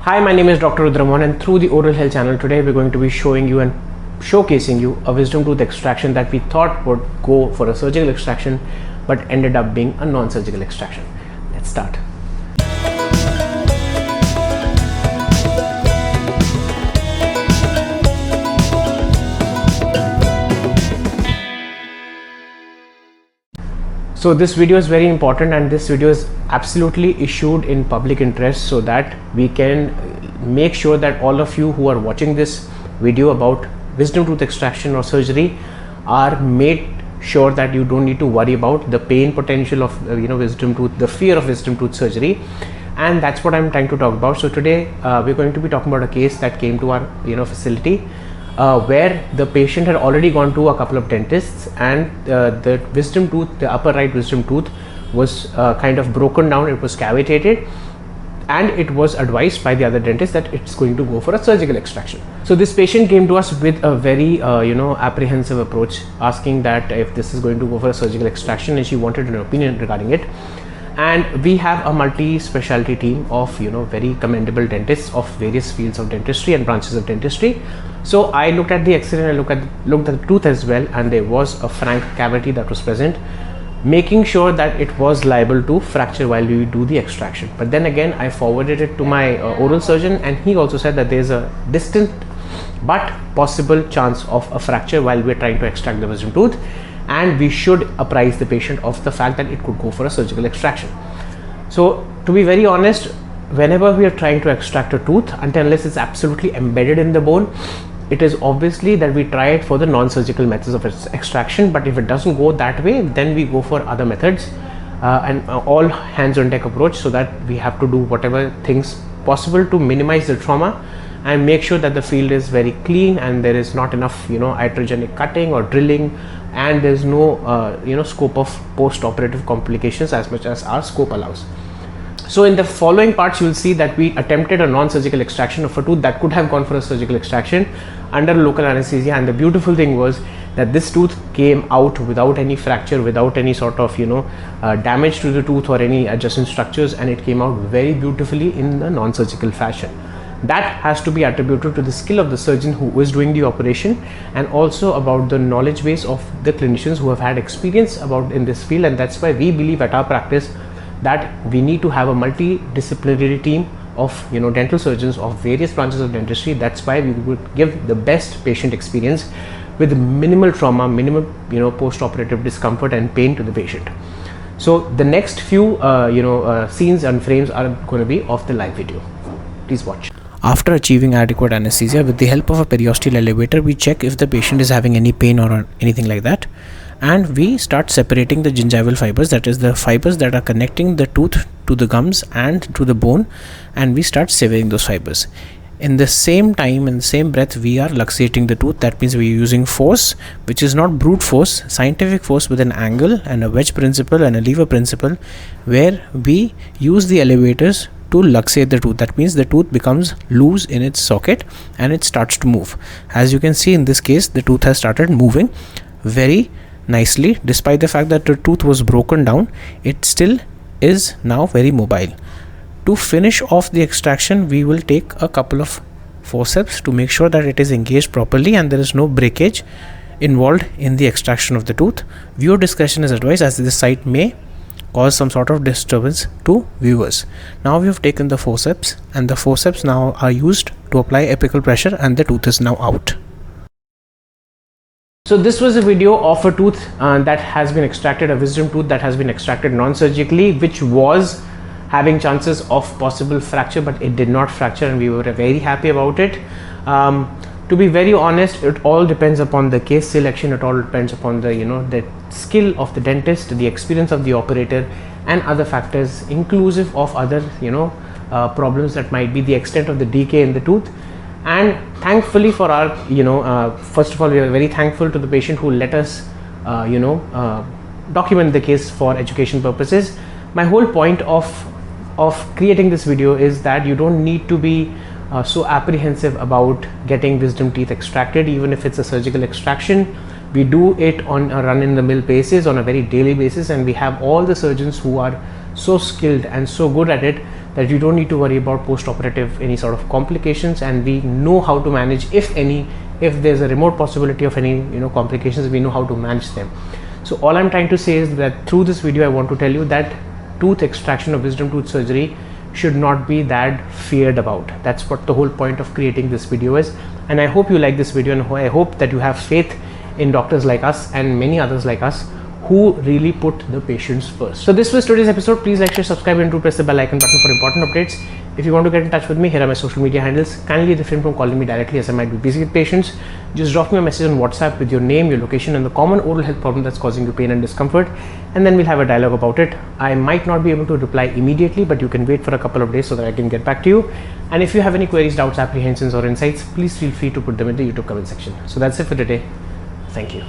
Hi, my name is Dr. Rudra Mohan, and through the Oral Health channel today we're going to be showing you and showcasing you a wisdom tooth extraction that we thought would go for a surgical extraction but ended up being a non-surgical extraction. Let's start. So this video is very important, and this video is absolutely issued in public interest so that we can make sure that all of you who are watching this video about wisdom tooth extraction or surgery are made sure that you don't need to worry about the pain potential of wisdom tooth, the fear of wisdom tooth surgery, and that's what I'm trying to talk about. So today we're going to be talking about a case that came to our facility where the patient had already gone to a couple of dentists, and the wisdom tooth, the upper right wisdom tooth, was kind of broken down. It was cavitated, and it was advised by the other dentist that it's going to go for a surgical extraction. So this patient came to us with a very apprehensive approach, asking that if this is going to go for a surgical extraction, and she wanted an opinion regarding it. And we have a multi-specialty team of very commendable dentists of various fields of dentistry and branches of dentistry. So I looked at the X-ray and I looked at the tooth as well, and there was a frank cavity that was present, making sure that it was liable to fracture while we do the extraction. But then again, I forwarded it to my oral surgeon, and he also said that there is a distant but possible chance of a fracture while we are trying to extract the wisdom tooth, and we should apprise the patient of the fact that it could go for a surgical extraction. So to be very honest, whenever we are trying to extract a tooth, until unless it's absolutely embedded in the bone, it is obviously that we try it for the non-surgical methods of its extraction. But if it doesn't go that way, then we go for other methods and all hands on deck approach, so that we have to do whatever things possible to minimize the trauma and make sure that the field is very clean and there is not enough iatrogenic cutting or drilling, and there is no scope of post-operative complications as much as our scope allows. So in the following parts, you will see that we attempted a non-surgical extraction of a tooth that could have gone for a surgical extraction under local anesthesia, and the beautiful thing was that this tooth came out without any fracture, without any sort of damage to the tooth or any adjacent structures, and it came out very beautifully in the non-surgical fashion. That has to be attributed to the skill of the surgeon who is doing the operation, and also about the knowledge base of the clinicians who have had experience about in this field. And that's why we believe at our practice that we need to have a multidisciplinary team of dental surgeons of various branches of dentistry. That's why we would give the best patient experience with minimal trauma, minimal post-operative discomfort and pain to the patient. So the next few scenes and frames are going to be of the live video. Please watch. After achieving adequate anesthesia, with the help of a periosteal elevator, we check if the patient is having any pain or anything like that, and we start separating the gingival fibers, that is the fibers that are connecting the tooth to the gums and to the bone, and we start severing those fibers. In the same time, in the same breath, we are luxating the tooth. That means we are using force, which is not brute force, scientific force with an angle and a wedge principle and a lever principle, where we use the elevators to luxate the tooth. That means the tooth becomes loose in its socket and it starts to move. As you can see in this case, the tooth has started moving very nicely. Despite the fact that the tooth was broken down, it still is now very mobile. To finish off the extraction, we will take a couple of forceps to make sure that it is engaged properly and there is no breakage involved in the extraction of the tooth. Viewer discretion is advised, as this site may cause some sort of disturbance to viewers. Now we have taken the forceps, and the forceps now are used to apply apical pressure, and the tooth is now out. So this was a video of a tooth that has been extracted, a wisdom tooth that has been extracted non-surgically, which was having chances of possible fracture, but it did not fracture, and we were very happy about it. To be very honest, it all depends upon the case selection. It all depends upon the the skill of the dentist, the experience of the operator, and other factors, inclusive of other problems that might be the extent of the decay in the tooth. And thankfully for our first of all, we are very thankful to the patient who let us document the case for education purposes. My whole point of creating this video is that you don't need to be so apprehensive about getting wisdom teeth extracted, even if it's a surgical extraction. We do it on a run-in-the-mill basis, on a very daily basis, and we have all the surgeons who are so skilled and so good at it that you don't need to worry about post-operative any sort of complications, and we know how to manage, if any, if there's a remote possibility of any complications, we know how to manage them. So all I'm trying to say is that through this video I want to tell you that tooth extraction or wisdom tooth surgery should not be that feared about. That's what the whole point of creating this video is. And I hope you like this video, and I hope that you have faith in doctors like us and many others like us who really put the patients first. So this was today's episode. Please like, share, subscribe, and do press the bell icon button for important updates. If you want to get in touch with me, here are my social media handles. Kindly refrain from calling me directly, as I might be busy with patients. Just drop me a message on WhatsApp with your name, your location, and the common oral health problem that's causing you pain and discomfort, and then we'll have a dialogue about it. I might not be able to reply immediately, but you can wait for a couple of days so that I can get back to you. And if you have any queries, doubts, apprehensions, or insights, please feel free to put them in the YouTube comment section. So that's it for today. Thank you.